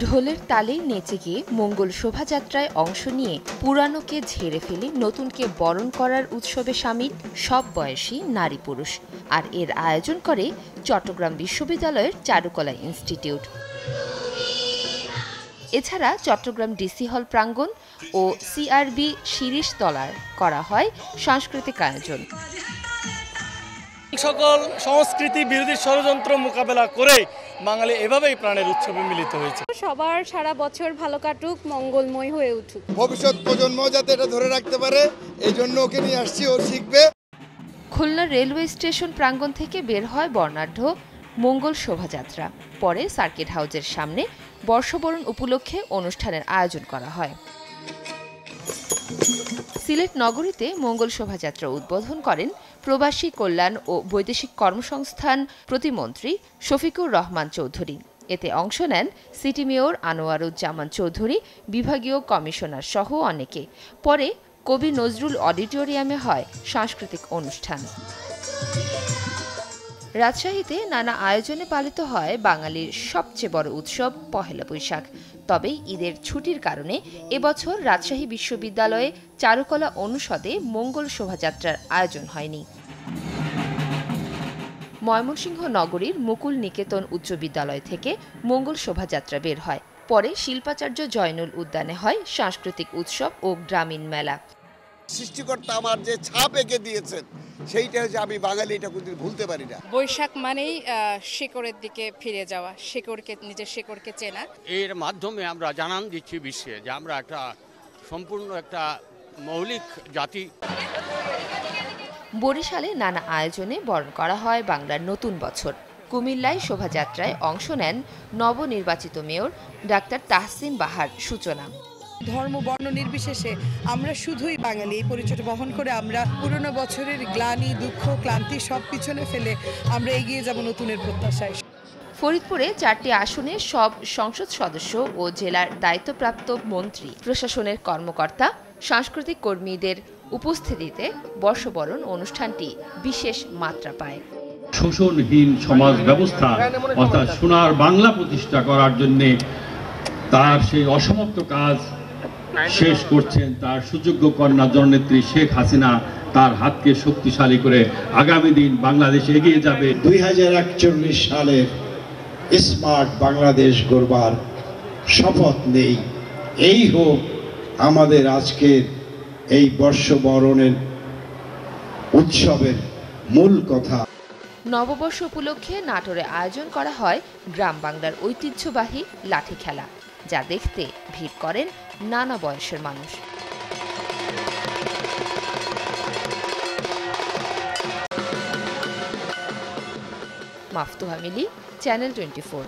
ঢোলের তালে নেচে গিয়ে মঙ্গল শোভাযাত্রায় অংশ নিয়ে পুরানোকে ঝেড়ে ফেলে নতুনকে বরণ করার উৎসবে সামিল সব বয়সী নারী পুরুষ। আর এর আয়োজন করে চট্টগ্রাম বিশ্ববিদ্যালয়ের চারুকলা ইনস্টিটিউট। এছাড়া চট্টগ্রাম ডিসি হল প্রাঙ্গণ ও সিআরবি শিরিষ তলায় করা হয় সাংস্কৃতিক আয়োজন। সকল সংস্কৃতি বিরোধী ষড়যন্ত্র মোকাবেলা করে বাঙালি এভাবেই প্রাণের উৎসবে মিলিত হয়েছে। সবার সারা বছর ভালো কাটুক, মঙ্গলময় হয়ে উঠুক, ভবিষ্যৎ প্রজন্ম যাতে এটা ধরে রাখতে পারে, এই জন্য ওকে নিয়ে আসছি, ও শিখবে। খুলনা রেলওয়ে স্টেশন প্রাঙ্গণ থেকে বের হয় বর্ণাঢ্য মঙ্গল শোভাযাত্রা। পরে সার্কিট হাউসের সামনে বর্ষবরণ উপলক্ষে অনুষ্ঠানের আয়োজন করা হয়। সিলেট নগরীতে মঙ্গল শোভাযাত্রা উদ্বোধন করেন প্রবাসী কল্যাণ ও বৈদেশিক কর্মসংস্থান প্রতিমন্ত্রী শফিকুর রহমান চৌধুরী। এতে অংশ নেন সিটি মেয়র আনোয়ারুজ্জামান চৌধুরী, বিভাগীয় কমিশনার সহ অনেকে। পরে কবি নজরুল অডিটোরিয়ামে হয় সাংস্কৃতিক অনুষ্ঠান। রাজশাহীতে নানা আয়োজনে পালিত হয় বাঙালির সবচেয়ে বড় উৎসব পহেলা বৈশাখ। তবে ঈদের ছুটির কারণে এবছর রাজশাহী বিশ্ববিদ্যালয়ে চারুকলা অনুষদে মঙ্গল শোভাযাত্রার আয়োজন হয়নি। ময়মনসিংহ নগরীর মুকুল নিকেতন উচ্চ বিদ্যালয় থেকে মঙ্গল শোভাযাত্রা বের হয়। পরে শিল্পাচার্য জয়নুল উদ্যানে হয় সাংস্কৃতিক উৎসব ও গ্রামীণ মেলা। সৃষ্টিকর্তা আমার যে ছাপ এঁকে দিয়েছেন, সেইটা হচ্ছে আমি বাঙালি, এটা কোনদিন ভুলতে পারি না। বৈশাখ মানেই শিকড়ের দিকে ফিরে যাওয়া, নিজের শিকড়কে চেনা। এর মাধ্যমে আমরা জানান দিচ্ছি বিশ্বে যে আমরা একটা সম্পূর্ণ একটা মৌলিক জাতি। বরিশালে নানা আয়োজনে বরণ করা হয় বাংলার নতুন বছর। কুমিল্লায় শোভাযাত্রায় অংশ নেন নবনির্বাচিত মেয়র ডাক্তার তাহসিন বাহার সূচনা। ধর্ম বর্ণ নির্বিশেষে আমরা শুধুই বাঙালি, এই পরিচয়টা বহন করে আমরা পুরনো বছরের গ্লানি, দুঃখ, ক্লান্তি সব পিছনে ফেলে আমরা এগিয়ে যাব নতুনের প্রত্যাশায়। ফরিদপুরে 4টি আসনে সব সংসদ সদস্য ও জেলার দায়িত্বপ্রাপ্ত মন্ত্রী, প্রশাসনের কর্মকর্তা, সাংস্কৃতিক কর্মীদের উপস্থিতিতে বর্ষবরণ অনুষ্ঠানটি বিশেষ মাত্রা পায়। শোষণহীন সমাজ ব্যবস্থা অর্থাৎ সোনার বাংলা প্রতিষ্ঠা করার জন্য তার সেই অসমাপ্ত কাজ শেষ করছেন তার সুযোগ্য কন্যা জননেত্রী শেখ হাসিনা। তার হাতকে শক্তিশালী করে আগামী দিন বাংলাদেশ এগিয়ে যাবে। 2041 সালের স্মার্ট বাংলাদেশ গড়বার শপথ নেই। এই হোক আমাদের আজকের এই বর্ষবরণের উৎসবের মূল কথা। নববর্ষ উপলক্ষে নাটোরে আয়োজন করা হয় গ্রাম বাংলার ঐতিহ্যবাহী লাঠি খেলা, যা দেখতে ভিড় করেন নানা বয়সের মানুষ। মাফতুহা মিলি, চ্যানেল 24।